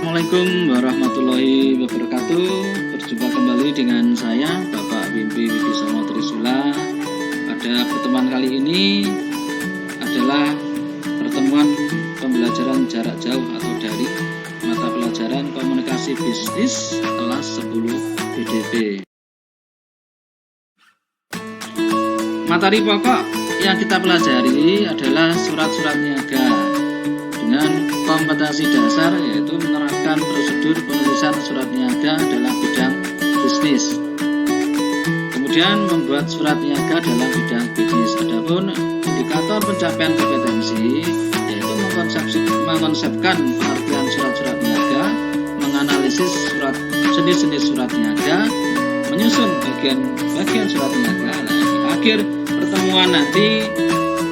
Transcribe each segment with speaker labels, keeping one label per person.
Speaker 1: Assalamualaikum warahmatullahi wabarakatuh. Berjumpa kembali dengan saya Bapak Wimpi Wibisono Trisula. Pada pertemuan kali ini adalah pertemuan pembelajaran jarak jauh atau daring mata pelajaran komunikasi bisnis kelas 10 BDP. Materi pokok yang kita pelajari adalah surat-surat niaga dengan kompetensi dasar, yaitu menerapkan prosedur penulisan surat niaga dalam bidang bisnis. Kemudian membuat surat niaga dalam bidang bisnis. Adapun indikator pencapaian kompetensi yaitu mengkonsepkan pengertian surat-surat niaga, menganalisis jenis-jenis surat niaga, menyusun bagian surat niaga. Nah, di akhir pertemuan nanti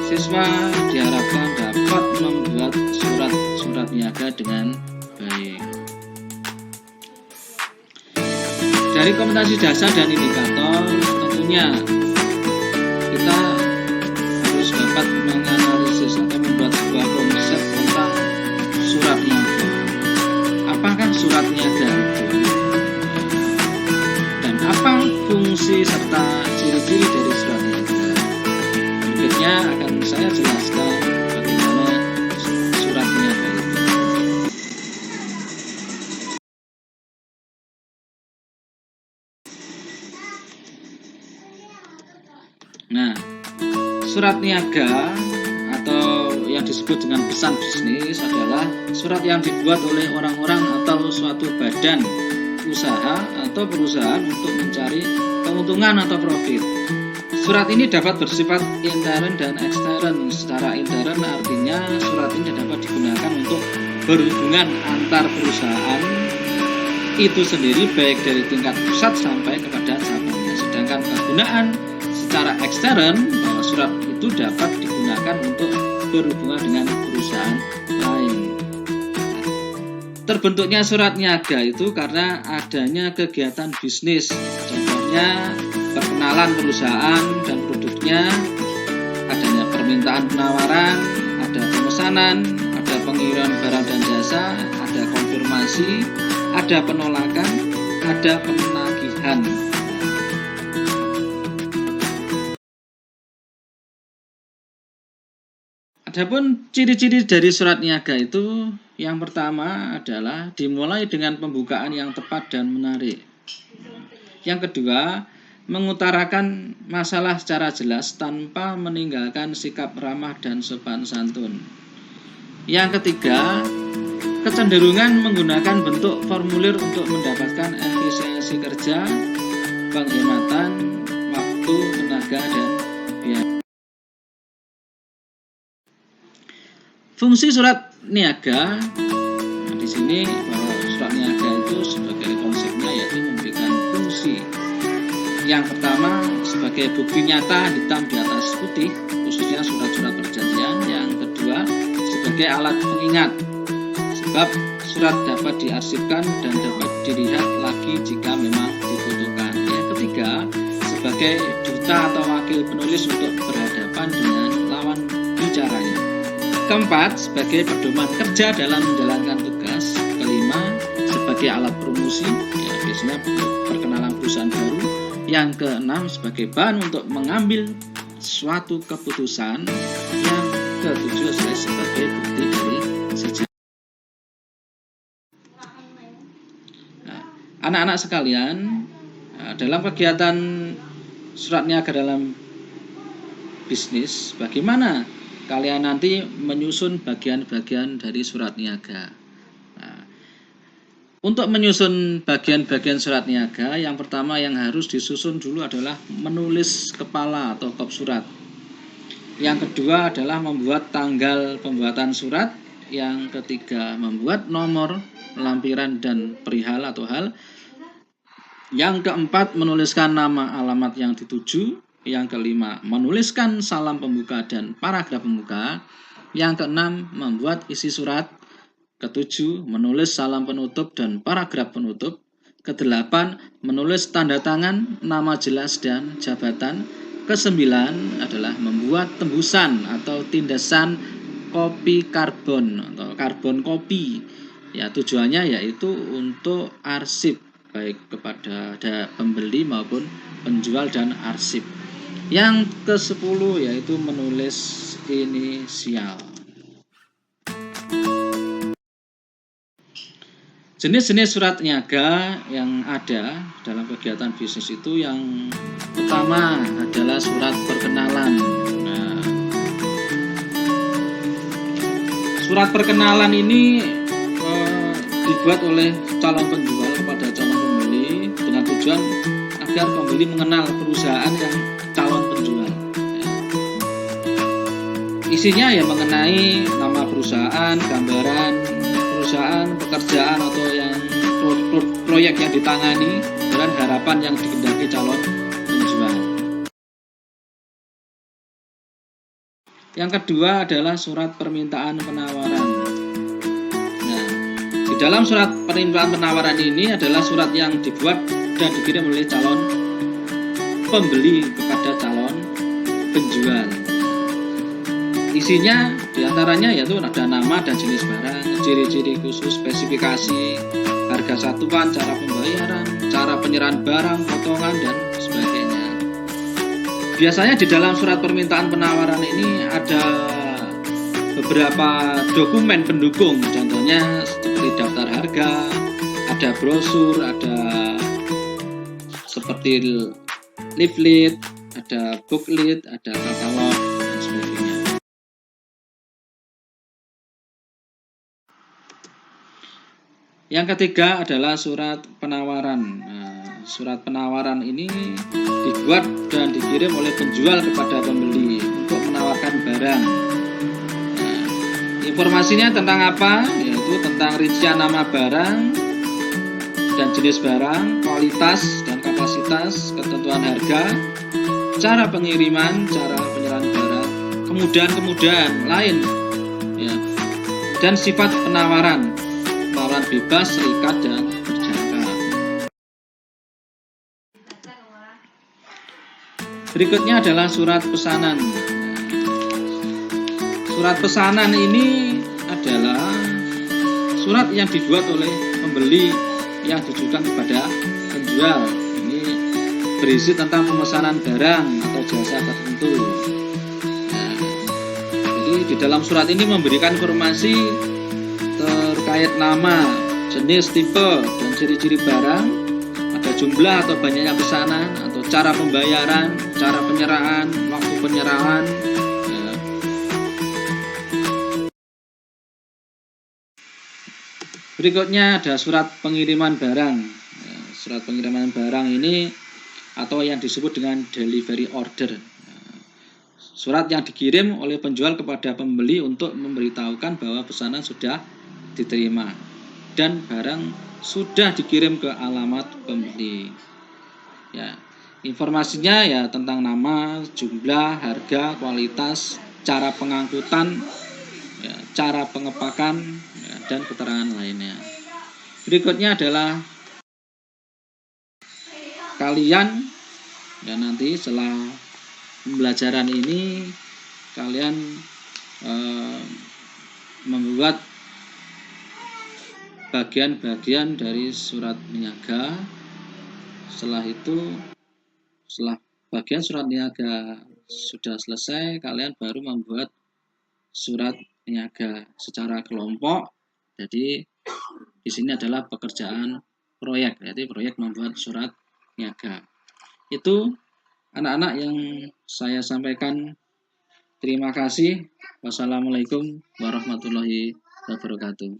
Speaker 1: siswa diharapkan dapat membuat surat niaga dengan baik. Dari kompetensi dasar dan indikator, tentunya kita harus dapat menganalisis atau membuat sebuah konsep tentang surat niaga. Apakah surat niaga itu? Dan apa fungsi serta ciri-ciri dari surat niaga? Berikutnya akan saya jelaskan bagaimana surat niaga itu. Nah, surat niaga atau yang disebut dengan pesan bisnis adalah surat yang dibuat oleh orang-orang atau suatu badan usaha atau perusahaan untuk mencari keuntungan atau profit. Surat ini dapat bersifat intern dan ekstern. Secara intern artinya surat ini dapat digunakan untuk berhubungan antar perusahaan itu sendiri, baik dari tingkat pusat sampai kepada cabangnya. Sedangkan kegunaan secara ekstern, bahwa surat itu dapat digunakan untuk berhubungan dengan perusahaan lain. Terbentuknya surat niaga itu karena adanya kegiatan bisnis. Contohnya perkenalan perusahaan dan produknya, adanya permintaan penawaran, ada pemesanan, ada pengiriman barang dan jasa, ada konfirmasi, ada penolakan, ada penagihan. Adapun ciri-ciri dari surat niaga itu, yang pertama adalah dimulai dengan pembukaan yang tepat dan menarik. Yang kedua, mengutarakan masalah secara jelas tanpa meninggalkan sikap ramah dan sopan santun. Yang ketiga, kecenderungan menggunakan bentuk formulir untuk mendapatkan efisiensi kerja, penghematan waktu, tenaga, dan biaya. Fungsi surat niaga, nah di sini bahwa surat niaga itu sebagai konsepnya yaitu memberikan fungsi. Yang pertama, sebagai bukti nyata hitam di atas putih, khususnya surat-surat perjanjian. Yang kedua, sebagai alat pengingat, sebab surat dapat diarsipkan dan dapat dilihat lagi jika memang dibutuhkan. Yang ketiga, sebagai duta atau wakil penulis untuk berhadapan dengan lawan bicaranya. Keempat, sebagai pedoman kerja dalam menjalankan tugas. Kelima, sebagai alat promosi, ya biasanya perkenalan perusahaan baru. Yang keenam, sebagai bahan untuk mengambil suatu keputusan. Yang ketujuh, sebagai bukti dari sejarah. Nah, anak-anak sekalian, dalam kegiatan surat niaga dalam bisnis, bagaimana kalian nanti menyusun bagian-bagian dari surat niaga? Nah, untuk menyusun bagian-bagian surat niaga, yang pertama yang harus disusun dulu adalah menulis kepala atau kop surat. Yang kedua adalah membuat tanggal pembuatan surat. Yang ketiga, membuat nomor lampiran dan perihal atau hal. Yang keempat, menuliskan nama alamat yang dituju. Yang kelima, menuliskan salam pembuka dan paragraf pembuka. Yang keenam, membuat isi surat. Ketujuh, menulis salam penutup dan paragraf penutup. Kedelapan, menulis tanda tangan, nama jelas dan jabatan. Kesembilan adalah membuat tembusan atau tindasan kopi karbon atau karbon kopi. Ya, tujuannya yaitu untuk arsip, baik kepada pembeli maupun penjual dan arsip. Yang ke-10 yaitu menulis inisial. Jenis-jenis surat niaga yang ada dalam kegiatan bisnis itu yang pertama adalah surat perkenalan. Nah, surat perkenalan ini dibuat oleh calon penjual kepada calon pembeli dengan tujuan agar pembeli mengenal perusahaan yang calon penjual. Isinya ya mengenai nama perusahaan, gambaran perusahaan, pekerjaan atau yang proyek yang ditangani, dan harapan yang dikehendaki calon penjual. Yang kedua adalah surat permintaan penawaran. Nah, di dalam surat permintaan penawaran ini adalah surat yang dibuat dan dikirim oleh calon pembeli kepada calon penjual. Isinya diantaranya yaitu ada nama dan jenis barang, ciri-ciri khusus, spesifikasi, harga satuan, cara pembayaran, cara penyerahan barang, potongan, dan sebagainya. Biasanya di dalam surat permintaan penawaran ini ada beberapa dokumen pendukung, contohnya seperti daftar harga, ada brosur, ada seperti leaflet, ada booklet, ada katalog, dan sebagainya. Yang ketiga adalah surat penawaran. Nah, surat penawaran ini dibuat dan dikirim oleh penjual kepada pembeli untuk menawarkan barang. Nah, informasinya tentang apa? Yaitu tentang rincian nama barang dan jenis barang, kualitas dan kapasitas, ketentuan harga, cara pengiriman, cara penyerahan barang, kemudahan lain, ya, dan sifat penawaran bebas, serikat, dan berjangka. Berikutnya adalah surat pesanan. Surat pesanan ini adalah surat yang dibuat oleh pembeli yang ditujukan kepada penjual. Ini berisi tentang pemesanan barang atau jasa tertentu. Nah, jadi di dalam surat ini memberikan informasi terkait nama, jenis, tipe, dan ciri-ciri barang, ada jumlah atau banyaknya pesanan, atau cara pembayaran, cara penyerahan, waktu penyerahan. Ya. Berikutnya ada surat pengiriman barang. Ya, surat pengiriman barang ini atau yang disebut dengan delivery order. Surat yang dikirim oleh penjual kepada pembeli untuk memberitahukan bahwa pesanan sudah diterima dan barang sudah dikirim ke alamat pembeli. Ya, informasinya ya tentang nama, jumlah, harga, kualitas, cara pengangkutan, ya, cara pengepakan, ya, dan keterangan lainnya. Berikutnya adalah kalian ya nanti setelah pembelajaran ini kalian membuat bagian-bagian dari surat niaga. Setelah bagian surat niaga sudah selesai, kalian baru membuat surat niaga secara kelompok. Jadi di sini adalah pekerjaan proyek, jadi proyek membuat surat niaga. Itu anak-anak yang saya sampaikan. Terima kasih. Wassalamualaikum warahmatullahi wabarakatuh.